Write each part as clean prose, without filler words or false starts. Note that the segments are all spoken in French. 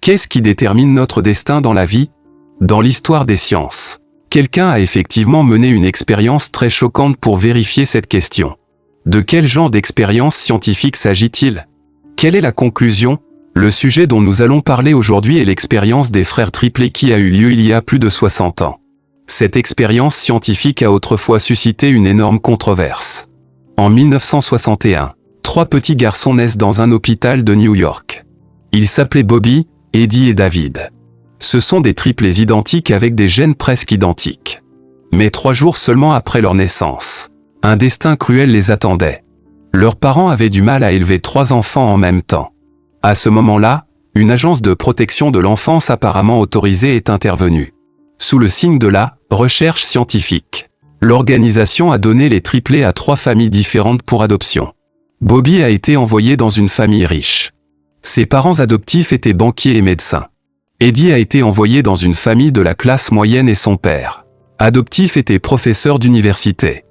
Qu'est-ce qui détermine notre destin dans la vie? Dans l'histoire des sciences, quelqu'un a effectivement mené une expérience très choquante pour vérifier cette question. De quel genre d'expérience scientifique s'agit-il? Quelle est la conclusion? Le sujet dont nous allons parler aujourd'hui est l'expérience des frères triplés qui a eu lieu il y a plus de 60 ans. Cette expérience scientifique a autrefois suscité une énorme controverse. En 1961, 3 petits garçons naissent dans un hôpital de New York. Ils s'appelaient Bobby, Eddie et David. Ce sont des triplés identiques avec des gènes presque identiques. Mais 3 jours seulement après leur naissance, un destin cruel les attendait. Leurs parents avaient du mal à élever 3 enfants en même temps. À ce moment-là, une agence de protection de l'enfance apparemment autorisée est intervenue. Sous le signe de la recherche scientifique, l'organisation a donné les triplés à 3 familles différentes pour adoption. Bobby a été envoyé dans une famille riche. Ses parents adoptifs étaient banquiers et médecins. Eddie a été envoyé dans une famille de la classe moyenne et son père adoptif était professeur d'université.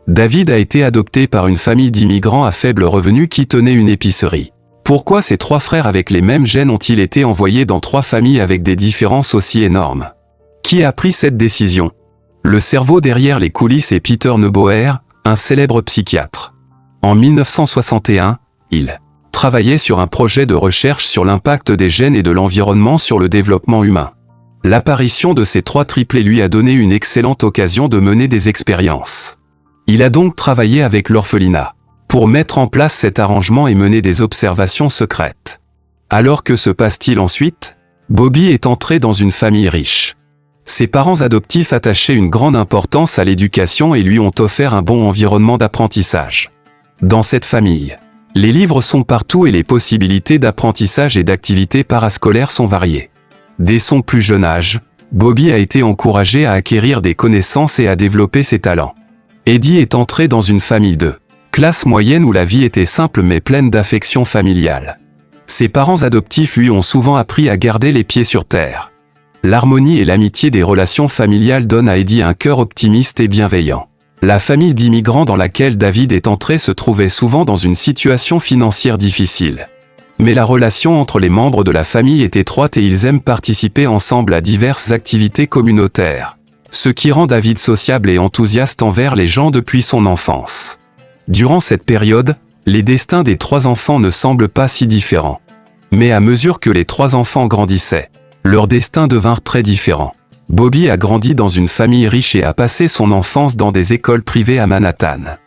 David a été adopté par une famille d'immigrants à faible revenu qui tenait une épicerie. Pourquoi ces 3 frères avec les mêmes gènes ont-ils été envoyés dans 3 familles avec des différences aussi énormes? Qui a pris cette décision? Le cerveau derrière les coulisses est Peter Neuboer, un célèbre psychiatre. En 1961, il travaillait sur un projet de recherche sur l'impact des gènes et de l'environnement sur le développement humain. L'apparition de ces 3 triplés lui a donné une excellente occasion de mener des expériences. Il a donc travaillé avec l'orphelinat pour mettre en place cet arrangement et mener des observations secrètes. Alors que se passe-t-il ensuite? Bobby est entré dans une famille riche. Ses parents adoptifs attachaient une grande importance à l'éducation et lui ont offert un bon environnement d'apprentissage. Dans cette famille, les livres sont partout et les possibilités d'apprentissage et d'activités parascolaires sont variées. Dès son plus jeune âge, Bobby a été encouragé à acquérir des connaissances et à développer ses talents. Eddie est entré dans une famille de classe moyenne où la vie était simple mais pleine d'affection familiale. Ses parents adoptifs lui ont souvent appris à garder les pieds sur terre. L'harmonie et l'amitié des relations familiales donnent à Eddie un cœur optimiste et bienveillant. La famille d'immigrants dans laquelle David est entré se trouvait souvent dans une situation financière difficile. Mais la relation entre les membres de la famille est étroite et ils aiment participer ensemble à diverses activités communautaires. Ce qui rend David sociable et enthousiaste envers les gens depuis son enfance. Durant cette période, les destins des 3 enfants ne semblent pas si différents. Mais à mesure que les 3 enfants grandissaient, leurs destins devinrent très différents. Bobby a grandi dans une famille riche et a passé son enfance dans des écoles privées à Manhattan.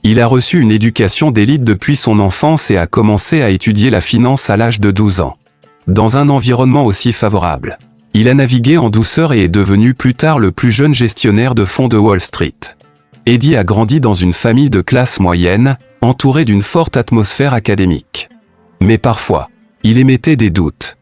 Il a reçu une éducation d'élite depuis son enfance et a commencé à étudier la finance à l'âge de 12 ans. Dans un environnement aussi favorable, il a navigué en douceur et est devenu plus tard le plus jeune gestionnaire de fonds de Wall Street. Eddie a grandi dans une famille de classe moyenne, entourée d'une forte atmosphère académique. Mais parfois, il émettait des doutes.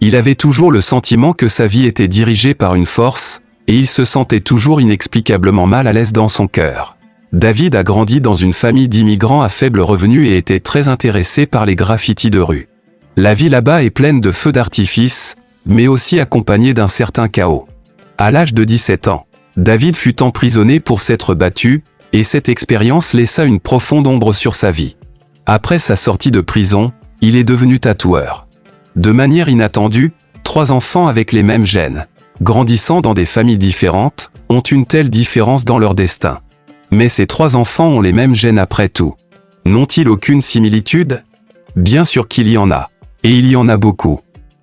Il avait toujours le sentiment que sa vie était dirigée par une force, et il se sentait toujours inexplicablement mal à l'aise dans son cœur. David a grandi dans une famille d'immigrants à faible revenu et était très intéressé par les graffitis de rue. La vie là-bas est pleine de feux d'artifice, mais aussi accompagnée d'un certain chaos. À l'âge de 17 ans, David fut emprisonné pour s'être battu, et cette expérience laissa une profonde ombre sur sa vie. Après sa sortie de prison, il est devenu tatoueur. De manière inattendue, 3 enfants avec les mêmes gènes, grandissant dans des familles différentes, ont une telle différence dans leur destin. Mais ces 3 enfants ont les mêmes gènes après tout. N'ont-ils aucune similitude? Bien sûr qu'il y en a. Et il y en a beaucoup.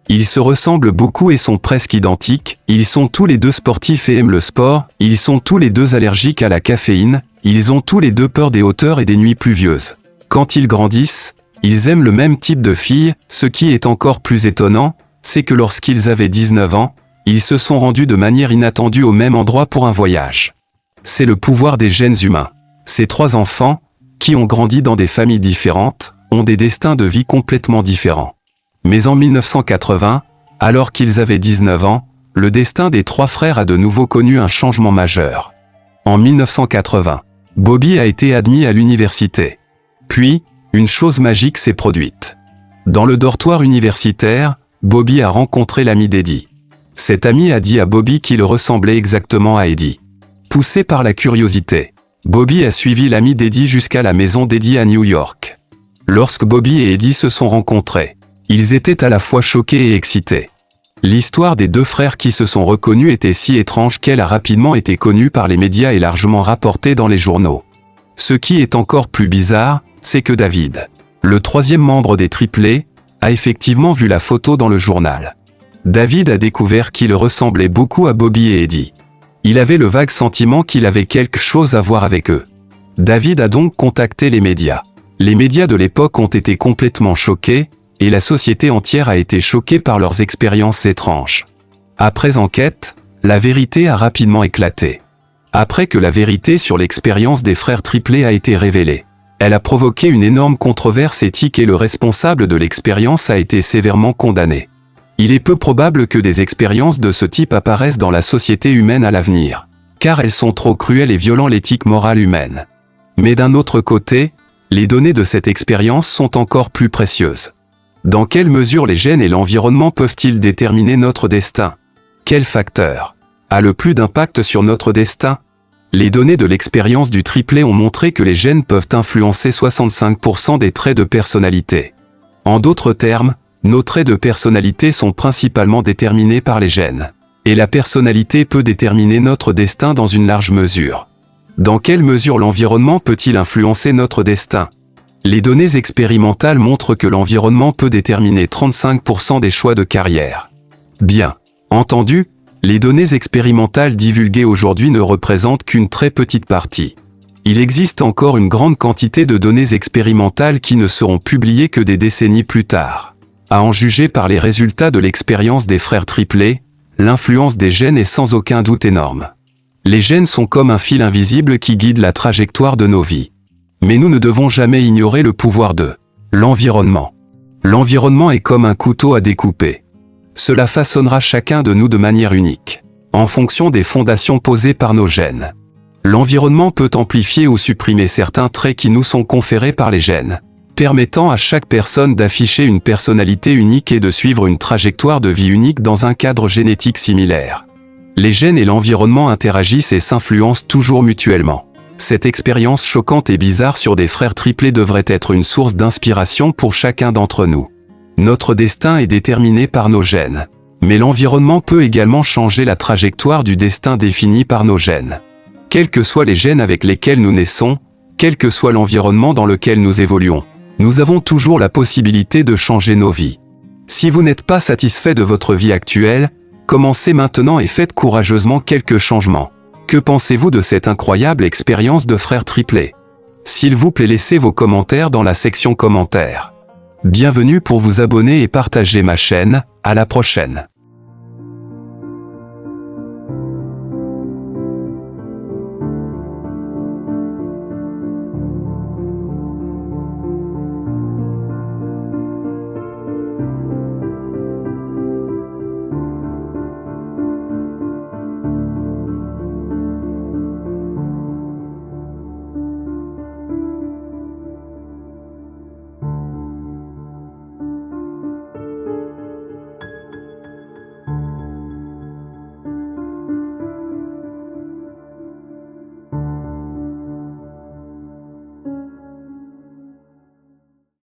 Ils se ressemblent beaucoup et sont presque identiques, ils sont tous les 2 sportifs et aiment le sport, ils sont tous les 2 allergiques à la caféine, ils ont tous les 2 peur des hauteurs et des nuits pluvieuses. Quand ils grandissent, ils aiment le même type de filles, ce qui est encore plus étonnant, c'est que lorsqu'ils avaient 19 ans, ils se sont rendus de manière inattendue au même endroit pour un voyage. C'est le pouvoir des gènes humains. Ces 3 enfants, qui ont grandi dans des familles différentes, ont des destins de vie complètement différents. Mais en 1980, alors qu'ils avaient 19 ans, le destin des 3 frères a de nouveau connu un changement majeur. En 1980, Bobby a été admis à l'université. Puis, une chose magique s'est produite. Dans le dortoir universitaire, Bobby a rencontré l'ami d'Eddie. Cet ami a dit à Bobby qu'il ressemblait exactement à Eddie. Poussé par la curiosité, Bobby a suivi l'ami d'Eddie jusqu'à la maison d'Eddie à New York. Lorsque Bobby et Eddie se sont rencontrés, ils étaient à la fois choqués et excités. L'histoire des deux frères qui se sont reconnus était si étrange qu'elle a rapidement été connue par les médias et largement rapportée dans les journaux. Ce qui est encore plus bizarre, c'est que David, le troisième membre des triplés, a effectivement vu la photo dans le journal. David a découvert qu'il ressemblait beaucoup à Bobby et Eddie. Il avait le vague sentiment qu'il avait quelque chose à voir avec eux. David a donc contacté les médias. Les médias de l'époque ont été complètement choqués, et la société entière a été choquée par leurs expériences étranges. Après enquête, la vérité a rapidement éclaté. Après que la vérité sur l'expérience des frères triplés a été révélée, elle a provoqué une énorme controverse éthique et le responsable de l'expérience a été sévèrement condamné. Il est peu probable que des expériences de ce type apparaissent dans la société humaine à l'avenir, car elles sont trop cruelles et violant l'éthique morale humaine. Mais d'un autre côté, les données de cette expérience sont encore plus précieuses. Dans quelle mesure les gènes et l'environnement peuvent-ils déterminer notre destin? Quel facteur a le plus d'impact sur notre destin? Les données de l'expérience du triplet ont montré que les gènes peuvent influencer 65% des traits de personnalité. En d'autres termes, nos traits de personnalité sont principalement déterminés par les gènes. Et la personnalité peut déterminer notre destin dans une large mesure. Dans quelle mesure l'environnement peut-il influencer notre destin? Les données expérimentales montrent que l'environnement peut déterminer 35% des choix de carrière. Bien entendu, les données expérimentales divulguées aujourd'hui ne représentent qu'une très petite partie. Il existe encore une grande quantité de données expérimentales qui ne seront publiées que des décennies plus tard. À en juger par les résultats de l'expérience des frères triplés, l'influence des gènes est sans aucun doute énorme. Les gènes sont comme un fil invisible qui guide la trajectoire de nos vies. Mais nous ne devons jamais ignorer le pouvoir de l'environnement. L'environnement est comme un couteau à découper. Cela façonnera chacun de nous de manière unique, en fonction des fondations posées par nos gènes. L'environnement peut amplifier ou supprimer certains traits qui nous sont conférés par les gènes, permettant à chaque personne d'afficher une personnalité unique et de suivre une trajectoire de vie unique dans un cadre génétique similaire. Les gènes et l'environnement interagissent et s'influencent toujours mutuellement. Cette expérience choquante et bizarre sur des frères triplés devrait être une source d'inspiration pour chacun d'entre nous. Notre destin est déterminé par nos gènes. Mais l'environnement peut également changer la trajectoire du destin défini par nos gènes. Quels que soient les gènes avec lesquels nous naissons, quel que soit l'environnement dans lequel nous évoluons, nous avons toujours la possibilité de changer nos vies. Si vous n'êtes pas satisfait de votre vie actuelle, commencez maintenant et faites courageusement quelques changements. Que pensez-vous de cette incroyable expérience de frères triplés? S'il vous plaît, laissez vos commentaires dans la section commentaires. Bienvenue pour vous abonner et partager ma chaîne, à la prochaine.